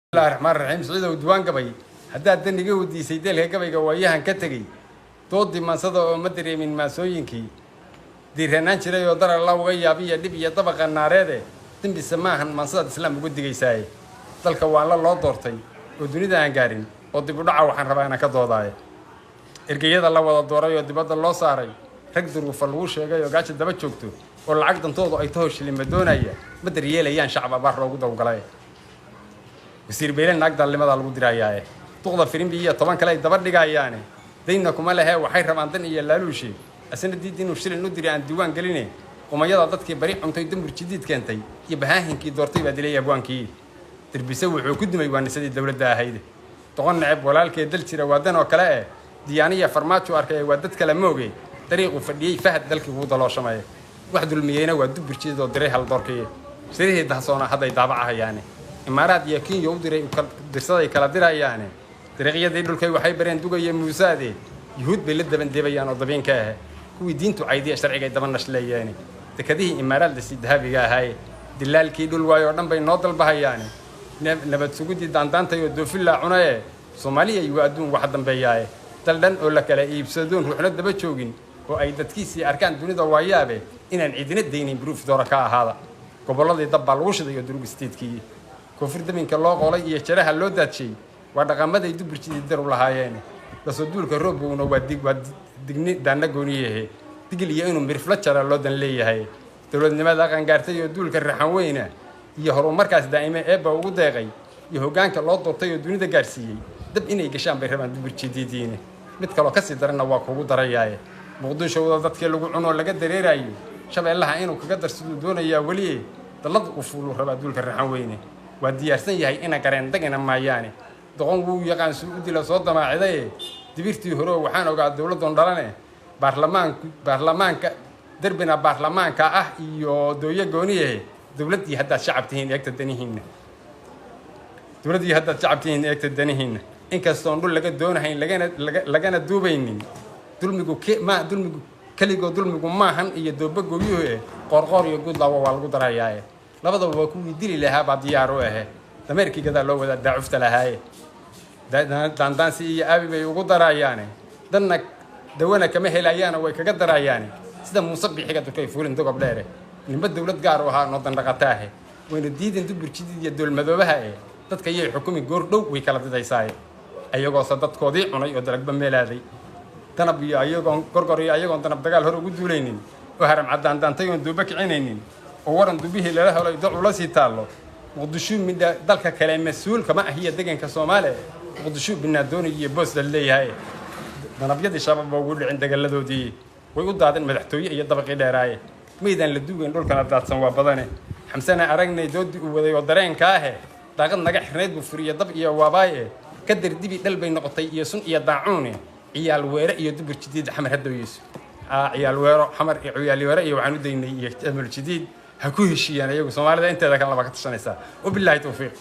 الله الرحمن الرحيم سعيد ودوان قبي هدا دنيغا وديسay deelka gabayga waayahan ka tagay doodii mansada oo ma dareemin maasooyinkii diiranaan jiray oo dar Allah uga yaabiya dib iyo dabaqa naareede dambi samaahan mansada islaam ugu digaysay dalka waa la loo doortay oo dunida aan gaarin oo dib u dhaca waxaan rabaa inaan ka doodaayo ergeyada la wada dooray oo dibadda loo saaray rag duruuf lagu sheegay oo gaajo daba joogto oo lacag dantoodu ay tahay shilin madoonaya ma daryeelayaan shacab abaar loogu dawgalay wasiir beelan nagdalnimada lagu diraayaa tuqda firimbiya 10 kale ay daba dhigayaan deynna kuma laha waxay rabaan dan iyo laaluushi asna diidin uu shilin u diray aan diiwaan galinay umayada dadkii bari cuntay damir jidid keentay iyo bahaahinkii doortay baa dilay abwaankii dirbise wuxuu ku dumay waanisadii dawladda ahayd toqon nacib walaalkee dal jira waadan oo kale diyaaniya farmaajo arkay waa dad kala moogay dariiqu fadhiyay fahad dalkii uu dalooshamay wax dulmiyayna waa dubir jidid oo diray hal doorkii sirihii dahsoona haday daabacahayaani imaaraad iyo Kenya u diray dirsaday kala dirayaan dariiqyadii dhulkay waxay bareen dugaya muusaade yuhuud bay la daban deebayaan oo dabeenka ah kuwii diintu caydiya sharciga ay daban nashleeyeen dekadii imaaraad la sidaabiga ahay dilaalkii dhul waayo dhan bay noo dalbahayaan nabad sugudi daantaantay oo doofilla cunay Soomaaliya iyo adduun wax dambeeyay daldan oo la kala iibsadoon ruuxna daba joogin oo ay dadkiisii arkaan dunida waayaabe inaan cidina deynin proof doora ka ahaada gobolladii dab lagu shiday iyo durug steedkii koonfur daminka loo qolay iyo jaraha loo daadshay waa dhaqamaday duburjidii dar u lahaayeen lasoo duulka roobuna waa digni daana gooniyahay digil iyo inuu mirfla jara loo dan leeyahay dawladnimada aqan gaartay oo duulka raxan weyna iyo horumarkaas daa'ime eeba ugu deeqay iyo hoggaanka loo doortay oo dunida gaarsiiyay dab inay gashaan bay rabaan duburjididiina mid kale ka sii darana waa kugu darayay muqdisho wada dadkii lagu cuno laga dareerayo shabeellaha inuu kaga darsado doonaya waliye dalad u fuulu rabaa duulka raxan weyna waa diyaarsan yahay ina gareen dagana maayaane doqon uu yaqaan soo u dila soo damaaciday dibirtii hore waxaan ogaa dawladda dhalane baarlamaanka darbina baarlamaanka ah iyo dooyo gooniye dawladii hadda shacabtiin eegta danihiin inkastoo dhul laga doonahayn lagana duubaynin dulmigu kaligo dulmigu maahan iyo dooba gooyuhu qorqor iyo guud lawa waa lagu darayaa labadaba waa kuwii dili lahaa baa diyaar u ah dameerkii gada loo wada daacufta lahaay daandaansi iyo aabi bay ugu darayaan danna dawana kama helayaan way kaga darayaan sida muusabbixiga dadkay fuulin dogob dheere nimba dawlad gaar u ahaa noo dandaqataahe wayna diidin duburjidid iyo dawlmadoobaha dadka ay xukumi goor dhow way kala didaysaay ayagoo sadadkoodii cunay oo dalagba meelaaday danab iyo ayagoo gorgor iyo ayagoo danab dagaal hor ugu duulaynin oo haram cadaan daantay oo dooba kicinaynin oo waran dubihii la helay dad ula sii taalo muqdisho midda dalka kale mas'uul kama ahiya deegaanka Soomaaliya muqdisho binaadoni iyo boos leeyahay danabyadii shabaab ugu dhicin dagaladoodii way u daadeen madaxtooye iyo dabaqii dheeraaye meedan la duugan dhulkana daadsan waa badane xamsana aragnay doodii uu waday oo dareenka ah daaqad naga xirneed buu furiyo dab iyo waabaaye ka dirdibi dalbay noqotay iyo sun iyo daacuune ciyaal weere iyo dubur jidid xamar hadooyis ciyaal weero xamar iyo ciyaal weere iyo waxaan u daynay iyo amal jidid ha ku heshiiyaan ayagu Soomaalida inteeda kan laba ka tashanaysa oo billahi tawfiiq